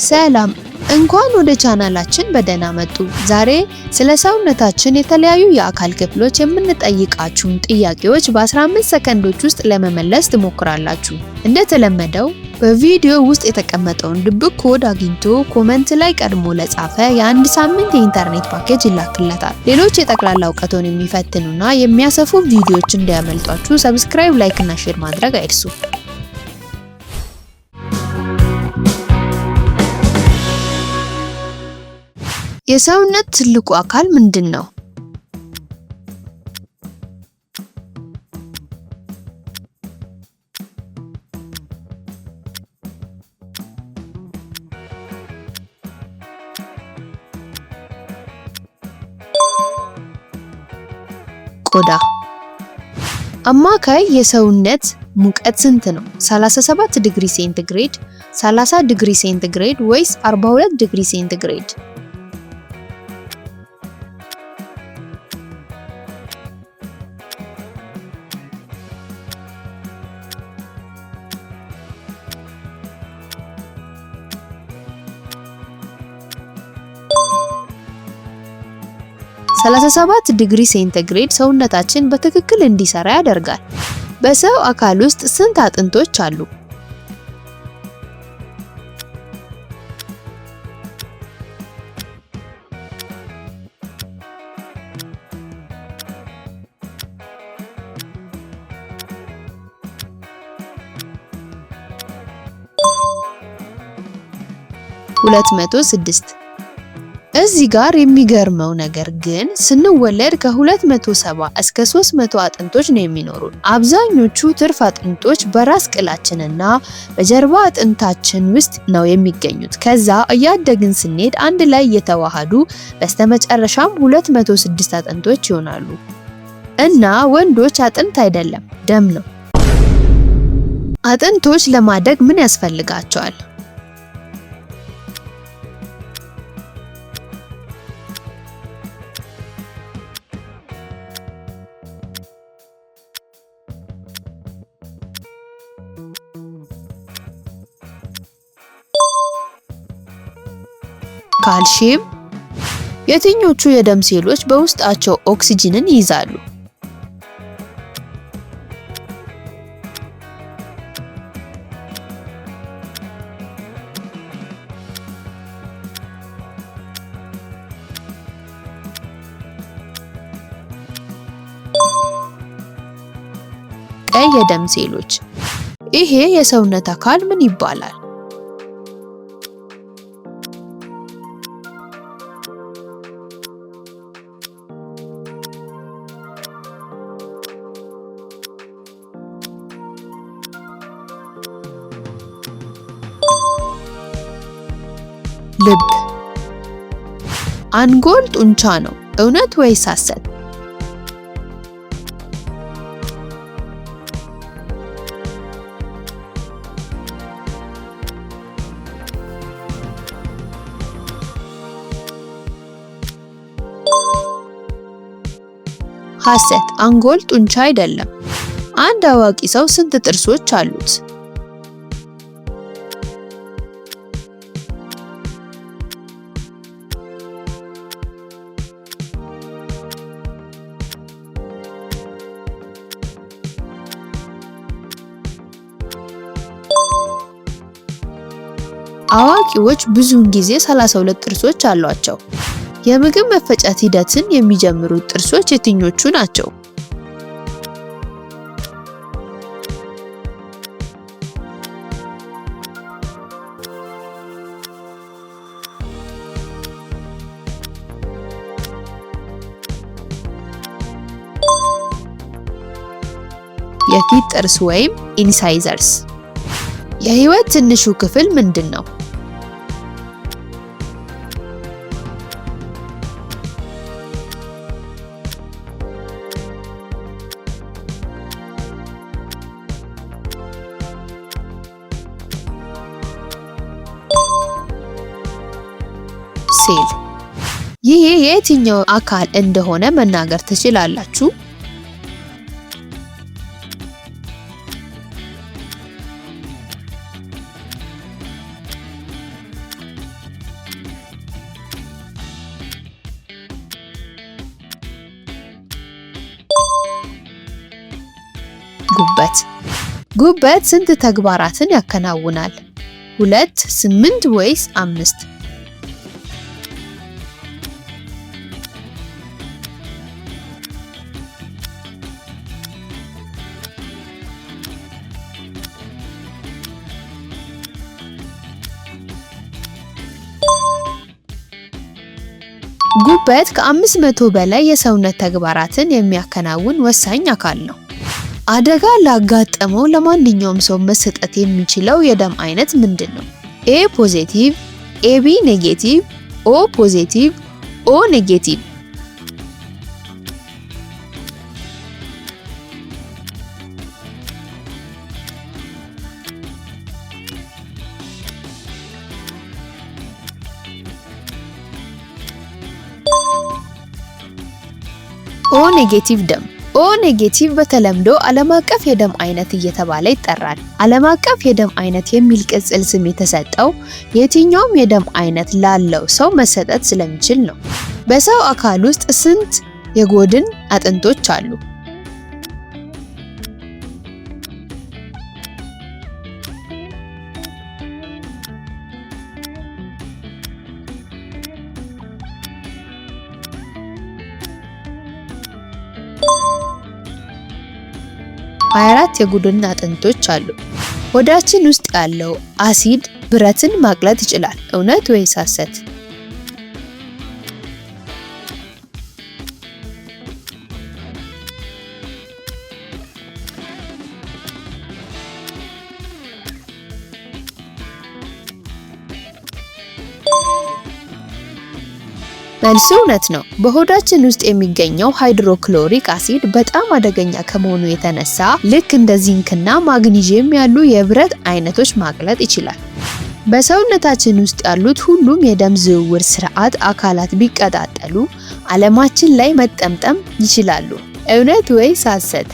ሰላም እንኳን ወደ ቻናላችን በደህና መጡ። ዛሬ ስለ ሰውነታችን የተለያዩ የአካል ክፍሎች የምንጠይቃችሁን ጥያቄዎች በ15 ሰከንዶች ውስጥ ለመመለስ ትሞክራላችሁ። እንደተለመደው በቪዲዮ ውስጥ የተቀመጠውን ድብቅ ኮድ አግኝቶ ኮመንት ላይ ቀድሞ ለጻፈ የ1 ሳምንት የኢንተርኔት ፓኬጅ ይላክለታል። ሌሎች የጠቅላላ እውቀቶን የሚፈትኑና የሚያሰፉ ቪዲዮዎች እንዲያመልጧችሁ ሰብስክራይብ፣ ላይክ እና ሼር ማድረግ አይርሱ። የሰውነት ትልቁ አካል ምንድን ነው? ቆዳ። አማካይ የሰውነት ሙቀት ስንት ነው? 37 ዲግሪ ሴንቲግሬድ፣ 30 ዲግሪ ሴንቲግሬድ ወይስ 42 ዲግሪ ሴንቲግሬድ? ሰላሳ7 ዲግሪ ሴንቲግሬድ ሰውነታችን በትክክል እንዲሰራ ያደርጋል። በሰው አካል ውስጥ ስንት አጥንቶች አሉ? ሁለት መቶ 6። እዚህ ጋር የሚገርመው ነገር ግን ስንወለድ ከ270 እስከ 300 አጥንቶች ነው የሚኖሩን። አብዛኞቹ ትርፍ አጥንቶች በራስ ቅላችንና በጀርባ አጥንታችን ውስጥ ነው የሚገኙት። ከዛ እያደግን ስንሄድ አንድ ላይ እየተዋሃዱ በስተመጨረሻም 206 አጥንቶች ይሆናሉ። እና ወንዶች አጥንት አይደለም ደም ነው። አጥንቶች ለማደግ ምን ያስፈልጋቸዋል? ካልሲየም። የትኞቹ የደም ሴሎች በውስጣቸው ኦክሲጅንን ይይዛሉ? ቀይ የደም ሴሎች። ይሄ የሰውነት አካል ምን ይባላል? ልብ። አንጎል ጡንቻ ነው፣ እውነት ወይስ ሐሰት? ሐሰት። አንጎል ጡንቻ አይደለም። አንድ አዋቂ ሰው ስንት ጥርሶች አሉት? አዋቂዎች ብዙውን ጊዜ 32 ጥርሶች አሏቸው። የምግብ መፈጨት ሂደትን የሚጀምሩት ጥርሶች የትኞቹ ናቸው? የፊት ጥርስ ወይም ኢንሳይዘርስ። የህይወት ትንሹ ክፍል ምንድን ነው? ሴል። ይሄ የየትኛው አካል እንደሆነ መናገር ትችላላችሁ? ጉበት። ጉበት ስንት ተግባራትን ያከናውናል? 2፣ 8 ወይስ 5? ጉበት ከ500 በላይ የሰውነት ተግባራትን የሚያከናውን ወሳኝ አካል ነው። አደጋ ላጋጠመው ለማንኛውም ሰው መሰጠት የሚችለው የደም አይነት ምንድን ነው? ኤ ፖዚቲቭ፣ ኤቢ ኔጌቲቭ፣ ኦ ፖዚቲቭ፣ ኦ ኔጌቲቭ። ኦ ኔጌቲቭ ደም። ኦ ኔጌቲቭ በተለምዶ ዓለም አቀፍ የደም አይነት እየተባለ ይጠራል። ዓለም አቀፍ የደም አይነት የሚል ቅጽል ስም የተሰጠው የትኛውም የደም አይነት ላለው ሰው መሰጠት ስለሚችል ነው። በሰው አካል ውስጥ ስንት የጎድን አጥንቶች አሉ? አራት የጎድን አጥንቶች አሉ። ሆዳችን ውስጥ ያለው አሲድ ብረትን ማቅለጥ ይችላል። እውነት ወይስ ሐሰት? መልሱ እውነት ነው። በሆዳችን ውስጥ የሚገኘው ሃይድሮክሎሪክ አሲድ በጣም አደገኛ ከመሆኑ የተነሳ ልክ እንደ ዚንክና ማግኒዥየም ያሉ የብረት አይነቶች ማቅለጥ ይችላል። በሰውነታችን ውስጥ ያሉት ሁሉም የደም ዝውውር ስርዓት አካላት ቢቀጣጠሉ ዓለማችን ላይ መጠምጠም ይችላሉ። እውነት ወይስ ሐሰት?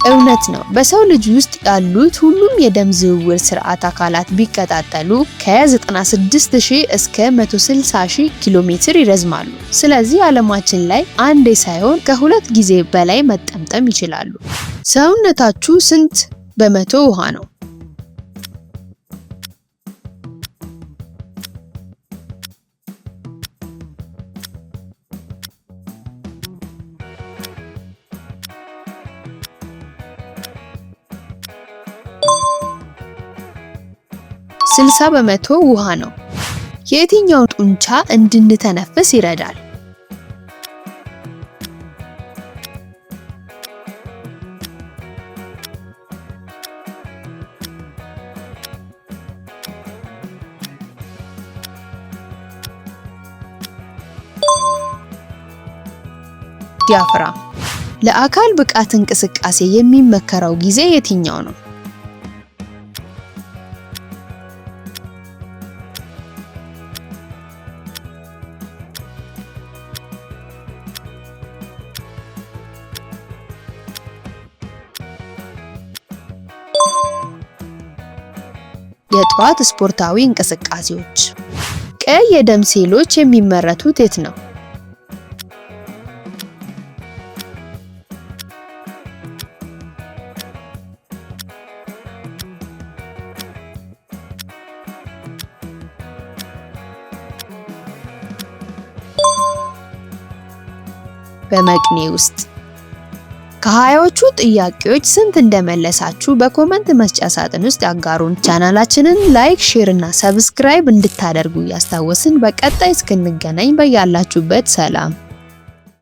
እውነት ነው። በሰው ልጅ ውስጥ ያሉት ሁሉም የደም ዝውውር ስርዓት አካላት ቢቀጣጠሉ ከ96000 እስከ 160000 ኪሎ ሜትር ይረዝማሉ። ስለዚህ ዓለማችን ላይ አንዴ ሳይሆን ከ2 ጊዜ በላይ መጠምጠም ይችላሉ። ሰውነታችሁ ስንት በመቶ ውሃ ነው? ስልሳ በመቶ ውሃ ነው። የትኛው ጡንቻ እንድንተነፍስ ይረዳል? ዲያፍራም። ለአካል ብቃት እንቅስቃሴ የሚመከረው ጊዜ የትኛው ነው? የጧት ስፖርታዊ እንቅስቃሴዎች። ቀይ የደም ሴሎች የሚመረቱት የት ነው? በመቅኔ ውስጥ። ከ20ዎቹ ጥያቄዎች ስንት እንደመለሳችሁ በኮመንት መስጫ ሳጥን ውስጥ ያጋሩን። ቻናላችንን ላይክ፣ ሼር እና ሰብስክራይብ እንድታደርጉ ያስታወስን። በቀጣይ እስክንገናኝ በያላችሁበት ሰላም